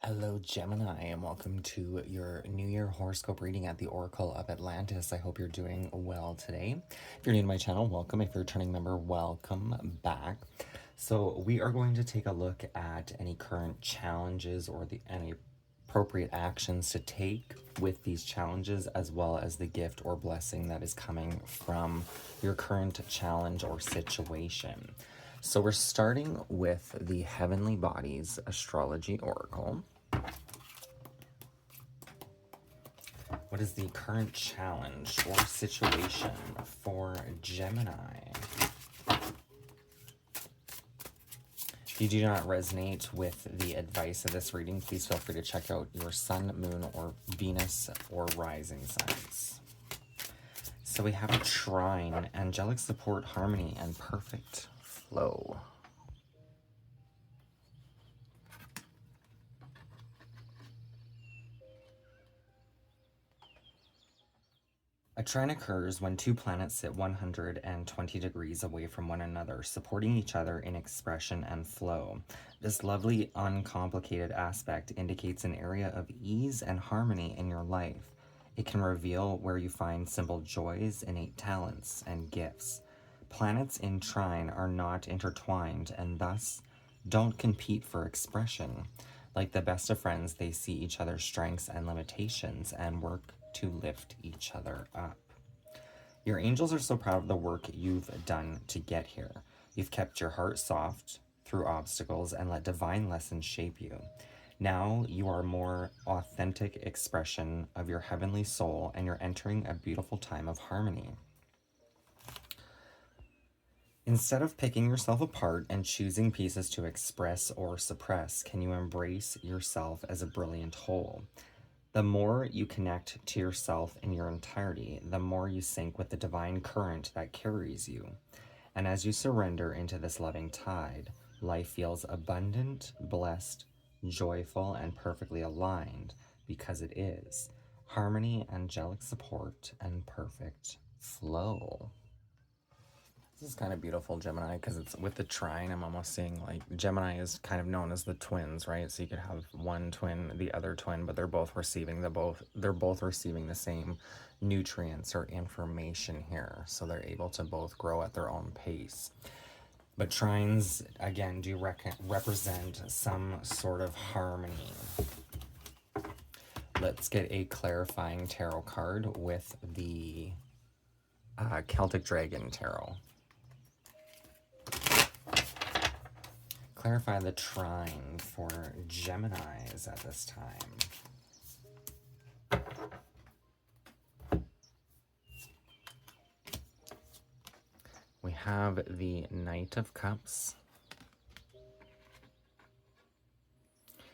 Hello, Gemini, and welcome to your New Year horoscope reading at the Oracle of Atlantis. I hope you're doing well today. If you're new to my channel, welcome. If you're a returning member, welcome back. So we are going to take a look at any current challenges or any appropriate actions to take with these challenges, as well as the gift or blessing that is coming from your current challenge or situation. So we're starting with the Heavenly Bodies Astrology Oracle. What is the current challenge or situation for Gemini? If you do not resonate with the advice of this reading, please feel free to check out your Sun, Moon, or Venus or Rising signs. So we have a trine, angelic support, harmony, and perfect flow. A trine occurs when two planets sit 120 degrees away from one another, supporting each other in expression and flow. This lovely, uncomplicated aspect indicates an area of ease and harmony in your life. It can reveal where you find simple joys, innate talents, and gifts. Planets in trine are not intertwined and thus don't compete for expression. Like the best of friends, they see each other's strengths and limitations and work to lift each other up. Your angels are so proud of the work you've done to get here. You've kept your heart soft through obstacles and let divine lessons shape you. Now you are a more authentic expression of your heavenly soul, and you're entering a beautiful time of harmony. Instead of picking yourself apart and choosing pieces to express or suppress, can you embrace yourself as a brilliant whole? The more you connect to yourself in your entirety, the more you sync with the divine current that carries you. And as you surrender into this loving tide, life feels abundant, blessed, joyful, and perfectly aligned, because it is. Harmony, angelic support, and perfect flow. This is kind of beautiful, Gemini, because it's with the trine. I'm almost seeing like Gemini is kind of known as the twins, right? So you could have one twin, the other twin, but they're both receiving the same nutrients or information here. So they're able to both grow at their own pace. But trines, again, do represent some sort of harmony. Let's get a clarifying tarot card with the Celtic Dragon Tarot. Clarify the trine for Geminis at this time. We have the Knight of Cups.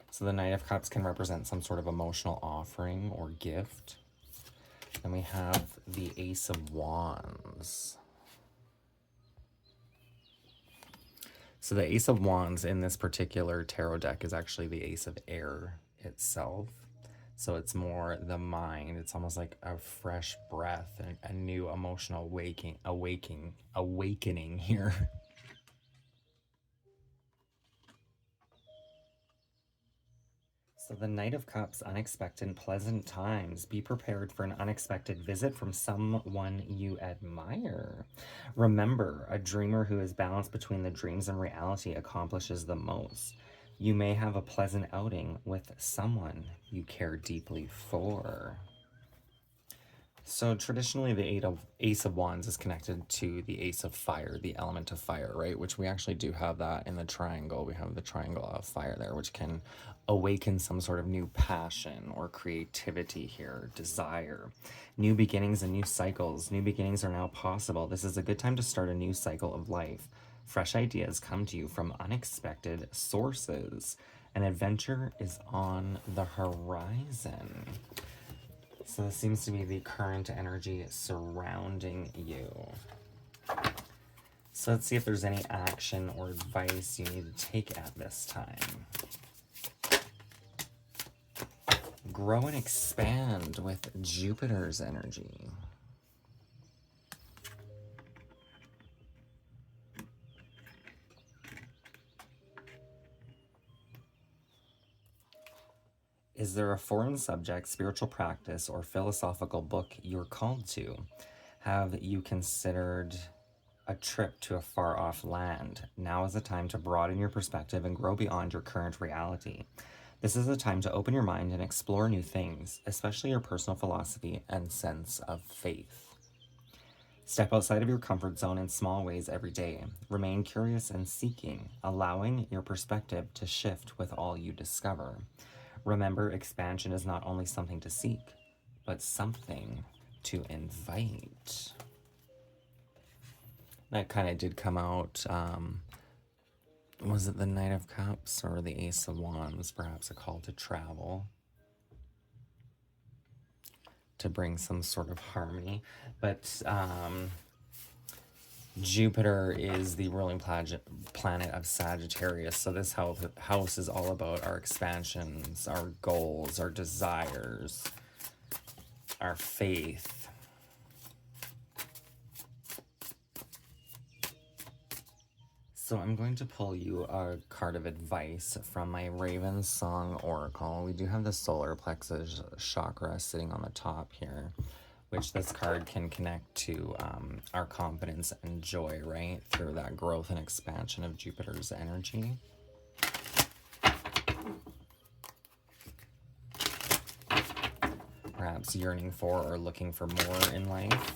So the Knight of Cups can represent some sort of emotional offering or gift. Then we have the Ace of Wands. So the Ace of Wands in this particular tarot deck is actually the Ace of Air itself. So it's more the mind. It's almost like a fresh breath, a new emotional awakening here. So the Knight of Cups, unexpected, pleasant times. Be prepared for an unexpected visit from someone you admire. Remember, a dreamer who is balanced between the dreams and reality accomplishes the most. You may have a pleasant outing with someone you care deeply for. So traditionally, the Ace of Wands is connected to the Ace of Fire, the element of fire, right? Which we actually do have that in the triangle. We have the triangle of fire there, which can awaken some sort of new passion or creativity here, desire. New beginnings and new cycles. New beginnings are now possible. This is a good time to start a new cycle of life. Fresh ideas come to you from unexpected sources. An adventure is on the horizon. So this seems to be the current energy surrounding you. So let's see if there's any action or advice you need to take at this time. Grow and expand with Jupiter's energy. Is there a foreign subject, spiritual practice, or philosophical book you're called to? Have you considered a trip to a far off land? Now is the time to broaden your perspective and grow beyond your current reality. This is the time to open your mind and explore new things, especially your personal philosophy and sense of faith. Step outside of your comfort zone in small ways every day. Remain curious and seeking, allowing your perspective to shift with all you discover. Remember, expansion is not only something to seek, but something to invite. That kind of did come out. Was it the Knight of Cups or the Ace of Wands? Perhaps a call to travel, to bring some sort of harmony. But Jupiter is the ruling planet of Sagittarius. So this house is all about our expansions, our goals, our desires, our faith. So I'm going to pull you a card of advice from my Raven Song Oracle. We do have the solar plexus chakra sitting on the top here, which this card can connect to our confidence and joy, right? Through that growth and expansion of Jupiter's energy. Perhaps yearning for or looking for more in life.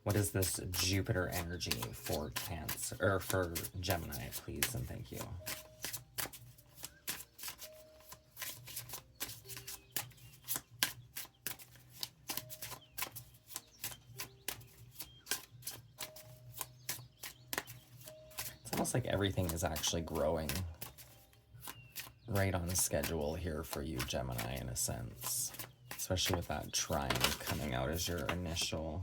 What is this Jupiter energy for Cancer, or for Gemini, please, and thank you. It's almost like everything is actually growing right on schedule here for you, Gemini, in a sense. Especially with that trine coming out as your initial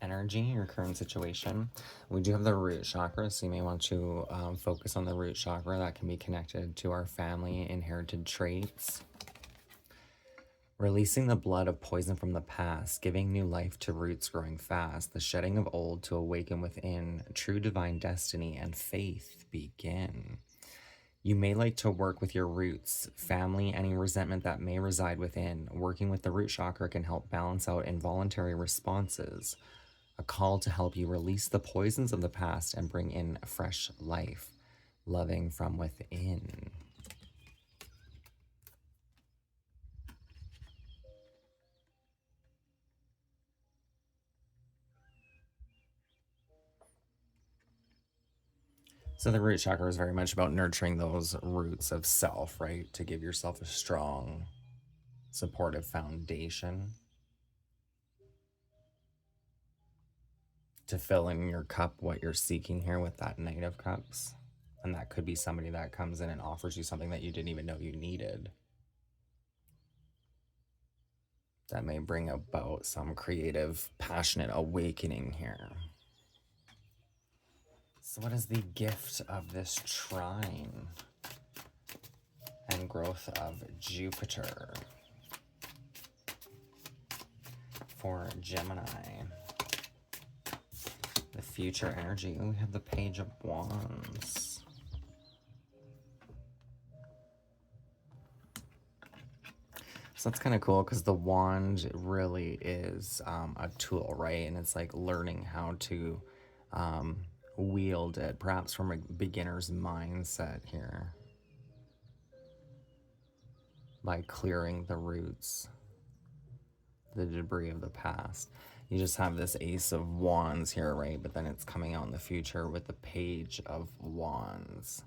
energy, your current situation. We do have the root chakra, so you may want to focus on the root chakra. That can be connected to our family inherited traits. Releasing the blood of poison from the past, giving new life to roots growing fast, the shedding of old to awaken within, true divine destiny and faith begin. You may like to work with your roots, family, any resentment that may reside within. Working with the root chakra can help balance out involuntary responses. A call to help you release the poisons of the past and bring in a fresh life, loving from within. So the root chakra is very much about nurturing those roots of self, right? To give yourself a strong, supportive foundation. To fill in your cup what you're seeking here with that Knight of Cups. And that could be somebody that comes in and offers you something that you didn't even know you needed. That may bring about some creative, passionate awakening here. So what is the gift of this trine and growth of Jupiter for Gemini? The future energy. We have the Page of Wands. So that's kind of cool because the wand really is a tool, right? And it's like learning how to wield it, perhaps from a beginner's mindset here, by clearing the roots, the debris of the past. You just have this Ace of Wands here, right? But then it's coming out in the future with the Page of Wands.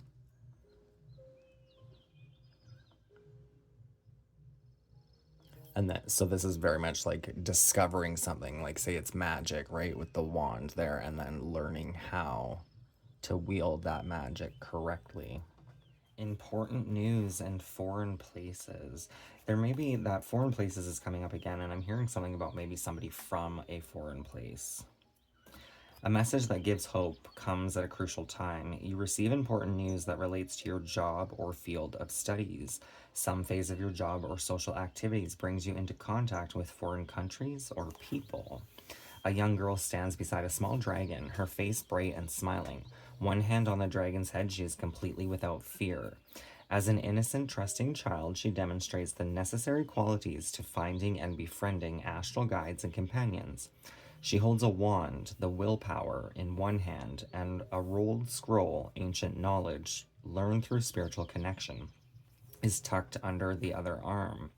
And that, so this is very much like discovering something, like say it's magic, right? With the wand there, and then learning how to wield that magic correctly. Important news and foreign places. There may be that foreign places is coming up again, and I'm hearing something about maybe somebody from a foreign place. A message that gives hope comes at a crucial time. You receive important news that relates to your job or field of studies. Some phase of your job or social activities brings you into contact with foreign countries or people. A young girl stands beside a small dragon, her face bright and smiling. One hand on the dragon's head, she is completely without fear. As an innocent, trusting child, she demonstrates the necessary qualities to finding and befriending astral guides and companions. She holds a wand, the willpower, in one hand, and a rolled scroll, ancient knowledge, learned through spiritual connection, is tucked under the other arm.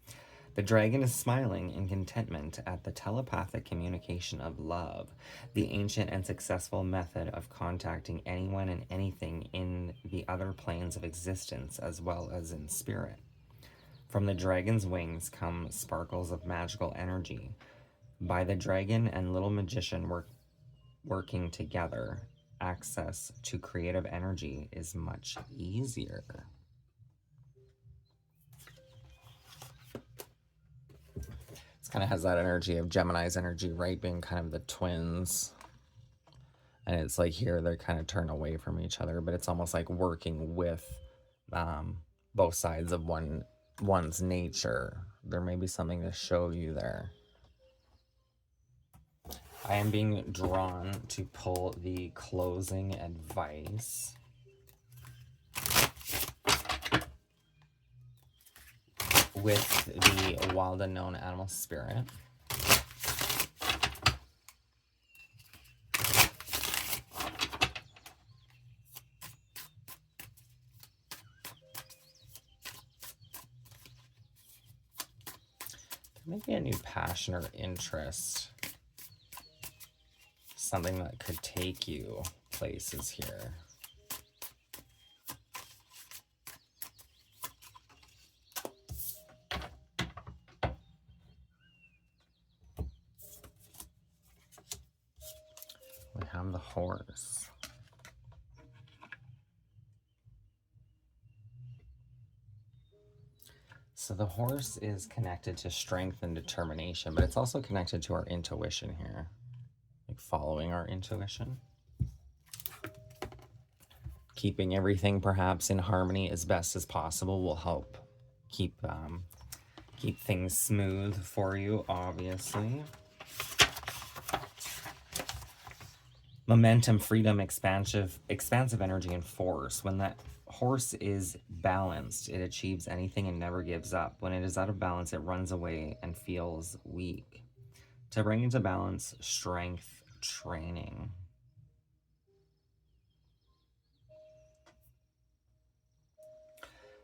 The dragon is smiling in contentment at the telepathic communication of love, the ancient and successful method of contacting anyone and anything in the other planes of existence as well as in spirit. From the dragon's wings come sparkles of magical energy. By the dragon and little magician working together, access to creative energy is much easier. It kind of has that energy of Gemini's energy, right? Being kind of the twins. And it's like here they're kind of turn away from each other, but it's almost like working with both sides of one's nature. There may be something to show you there. I am being drawn to pull the closing advice. With the wild unknown animal spirit. Maybe a new passion or interest. Something that could take you places here. We have the horse. So the horse is connected to strength and determination, but it's also connected to our intuition here. Like following our intuition. Keeping everything perhaps in harmony as best as possible will help keep things smooth for you, obviously. Momentum, freedom, expansive energy, and force. When that horse is balanced, it achieves anything and never gives up. When it is out of balance, it runs away and feels weak. To bring into balance, strength training.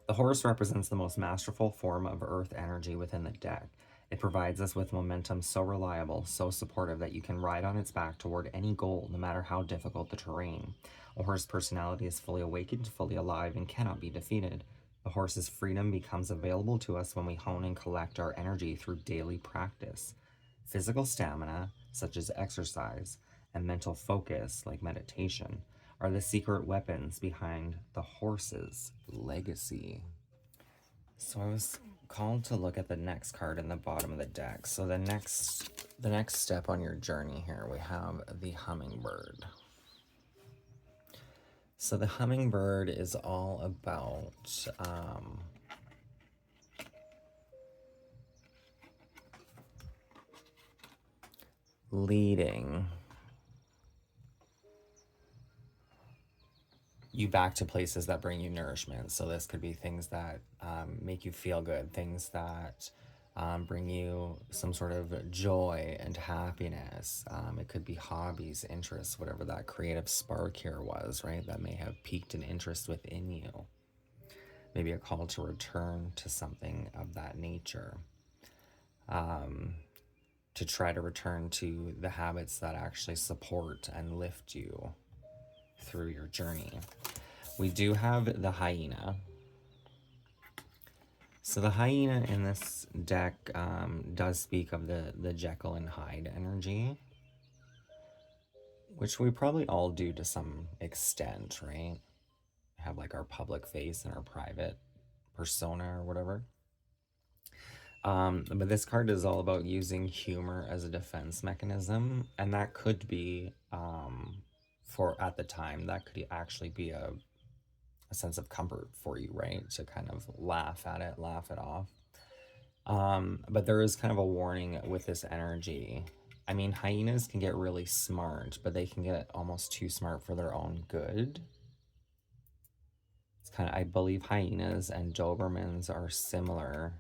The horse represents the most masterful form of earth energy within the deck. It provides us with momentum so reliable, so supportive that you can ride on its back toward any goal, no matter how difficult the terrain. A horse's personality is fully awakened, fully alive, and cannot be defeated. The horse's freedom becomes available to us when we hone and collect our energy through daily practice. Physical stamina, such as exercise, and mental focus, like meditation, are the secret weapons behind the horse's legacy. So I was called to look at the next card in the bottom of the deck. So the next step on your journey here, we have the hummingbird. So the hummingbird is all about leading you back to places that bring you nourishment. So this could be things that make you feel good, things that bring you some sort of joy and happiness. It could be hobbies, interests, whatever that creative spark here was, right? That may have piqued an interest within you. Maybe a call to return to something of that nature. To try to return to the habits that actually support and lift you through your journey. We do have the hyena. So the hyena in this deck does speak of the Jekyll and Hyde energy, which we probably all do to some extent, right? Have like our public face and our private persona or whatever. But this card is all about using humor as a defense mechanism, and that could be for at the time that could actually be a sense of comfort for you, right? To kind of laugh at it, laugh it off. But there is kind of a warning with this energy I mean, hyenas can get really smart, but they can get almost too smart for their own good. It's kind of, I believe hyenas and Dobermans are similar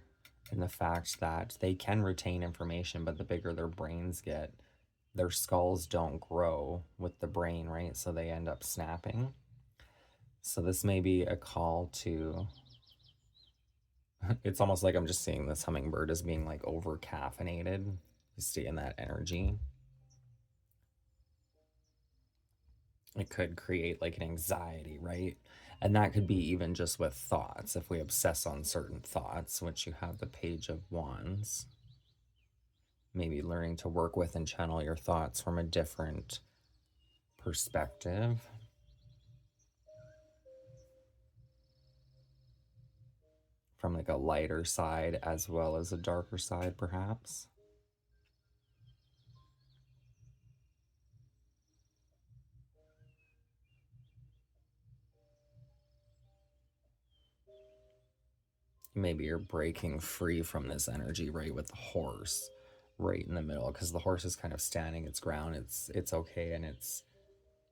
in the fact that they can retain information, but the bigger their brains get, their skulls don't grow with the brain, right? So they end up snapping. So this may be a call to, it's almost like I'm just seeing this hummingbird as being like over caffeinated. You stay in that energy. It could create like an anxiety, right? And that could be even just with thoughts. If we obsess on certain thoughts, which you have the Page of Wands, maybe learning to work with and channel your thoughts from a different perspective. From like a lighter side as well as a darker side, perhaps. Maybe you're breaking free from this energy, right, with the horse right in the middle, because the horse is kind of standing its ground. It's okay in its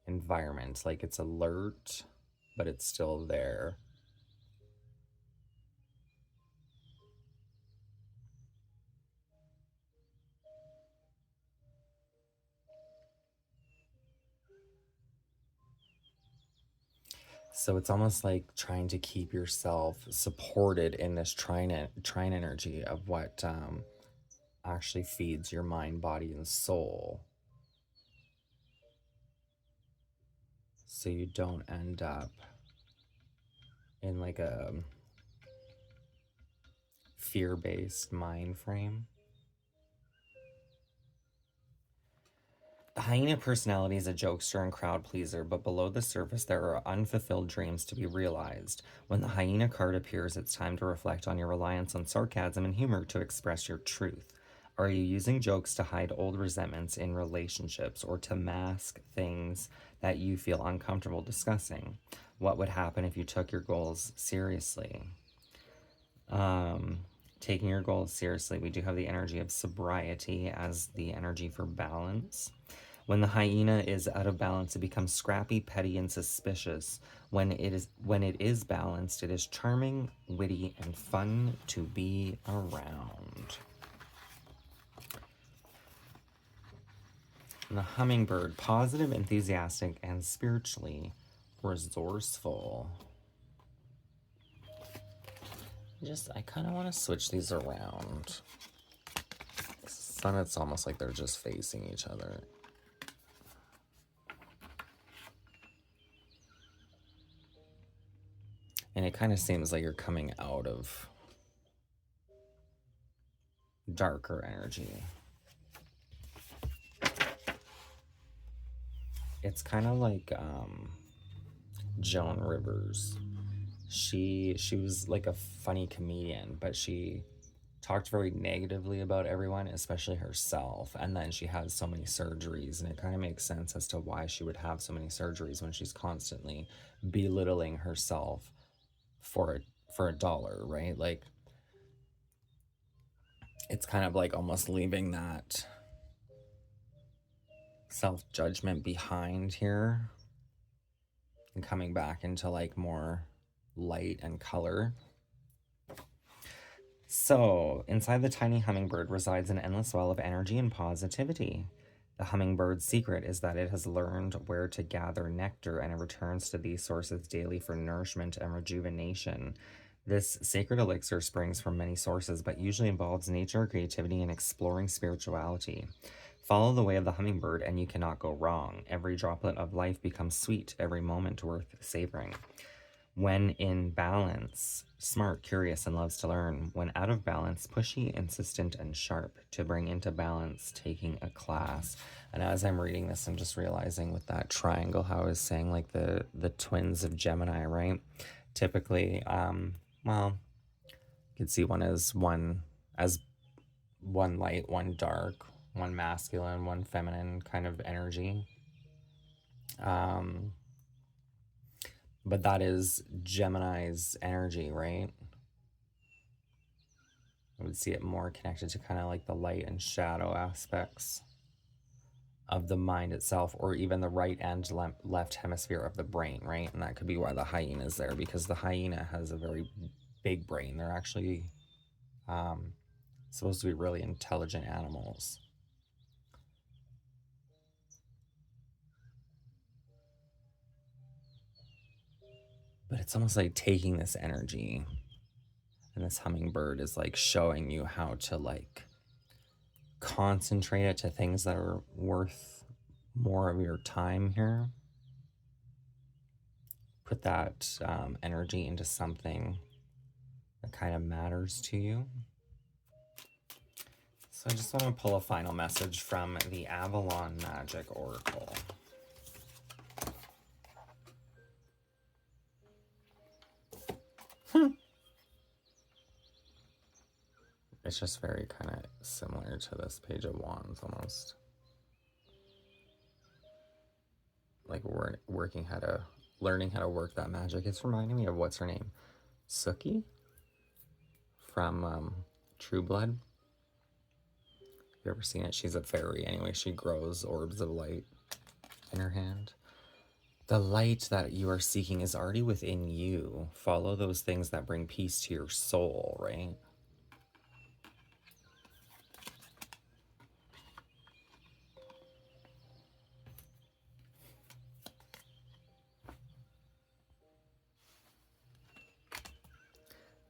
environment, like it's alert, but it's still there. So it's almost like trying to keep yourself supported in this trine energy of what actually feeds your mind, body, and soul. So you don't end up in like a fear-based mind frame. The hyena personality is a jokester and crowd pleaser, but below the surface there are unfulfilled dreams to be realized. When the hyena card appears, it's time to reflect on your reliance on sarcasm and humor to express your truth. Are you using jokes to hide old resentments in relationships or to mask things that you feel uncomfortable discussing? What would happen if you took your goals seriously? Taking your goals seriously, we do have the energy of sobriety as the energy for balance. When the hyena is out of balance, it becomes scrappy, petty, and suspicious. When it is balanced, it is charming, witty, and fun to be around. And the hummingbird, positive, enthusiastic, and spiritually resourceful. I kind of want to switch these around. Sun, it's almost like they're just facing each other. And it kind of seems like you're coming out of darker energy. It's kind of like Joan Rivers. She was like a funny comedian, but she talked very negatively about everyone, especially herself. And then she has so many surgeries, and it kind of makes sense as to why she would have so many surgeries when she's constantly belittling herself for a dollar, right? Like it's kind of like almost leaving that self-judgment behind here and coming back into like more light and color. So, inside the tiny hummingbird resides an endless well of energy and positivity. The hummingbird's secret is that it has learned where to gather nectar and it returns to these sources daily for nourishment and rejuvenation. This sacred elixir springs from many sources, but usually involves nature, creativity, and exploring spirituality. Follow the way of the hummingbird, and you cannot go wrong. Every droplet of life becomes sweet, every moment worth savoring. When in balance, smart, curious, and loves to learn. When out of balance, pushy, insistent, and sharp. To bring into balance, taking a class. And as I'm reading this, I'm just realizing with that triangle, how I was saying like the twins of Gemini, right? Typically, well, you could see one light, one dark, one masculine, one feminine kind of energy. Um, but that is Gemini's energy, right? I would see it more connected to kind of like the light and shadow aspects. of the mind itself, or even the right and left hemisphere of the brain, right? And that could be why the hyena is there, because the hyena has a very big brain. They're actually supposed to be really intelligent animals. But it's almost like taking this energy, and this hummingbird is like showing you how to like concentrate it to things that are worth more of your time here. Put that energy into something that kind of matters to you. So I just want to pull a final message from the Avalon Magic Oracle. It's just very kind of similar to this Page of Wands almost. Like we're learning how to work that magic. It's reminding me of, what's her name? Suki from True Blood. Have you ever seen it? She's a fairy. Anyway, she grows orbs of light in her hand. The light that you are seeking is already within you. Follow those things that bring peace to your soul, right?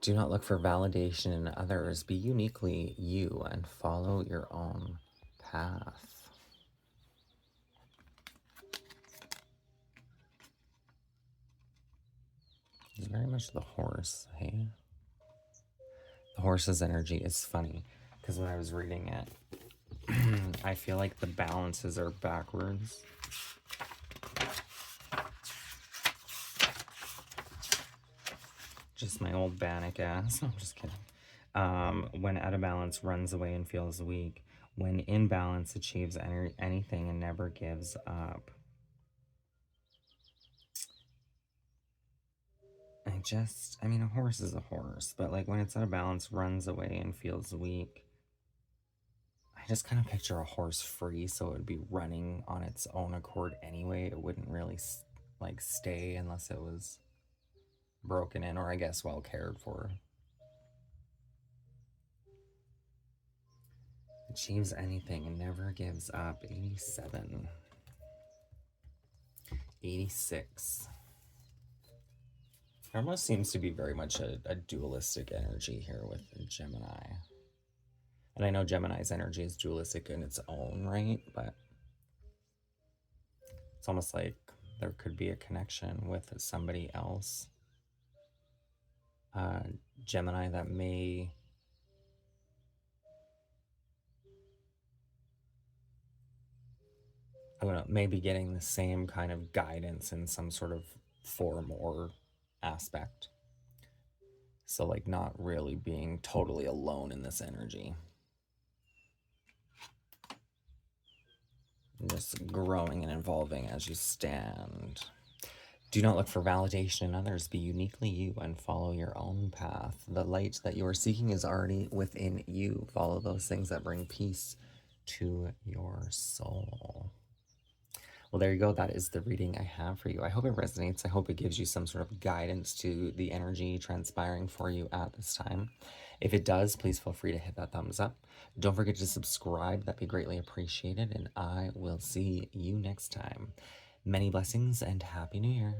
Do not look for validation in others. Be uniquely you and follow your own path. It's very much the horse, hey? The horse's energy is funny, because when I was reading it, I feel like the balances are backwards. Just my old Bannock ass. No, I'm just kidding. When out of balance, runs away and feels weak. When in balance, achieves anything and never gives up. I mean, a horse is a horse, but like when it's out of balance, runs away and feels weak. I just kind of picture a horse free, so it would be running on its own accord anyway. It wouldn't really like stay unless it was broken in, or I guess well cared for. Achieves anything and never gives up. 87. 86. There almost seems to be very much a dualistic energy here with Gemini. And I know Gemini's energy is dualistic in its own right, but it's almost like there could be a connection with somebody else. Gemini that may maybe getting the same kind of guidance in some sort of form or aspect. So like not really being totally alone in this energy. Just growing and evolving as you stand. Do not look for validation in others. Be uniquely you and follow your own path. The light that you are seeking is already within you. Follow those things that bring peace to your soul. Well, there you go. That is the reading I have for you. I hope it resonates. I hope it gives you some sort of guidance to the energy transpiring for you at this time. If it does, please feel free to hit that thumbs up. Don't forget to subscribe. That'd be greatly appreciated. And I will see you next time. Many blessings and Happy New Year.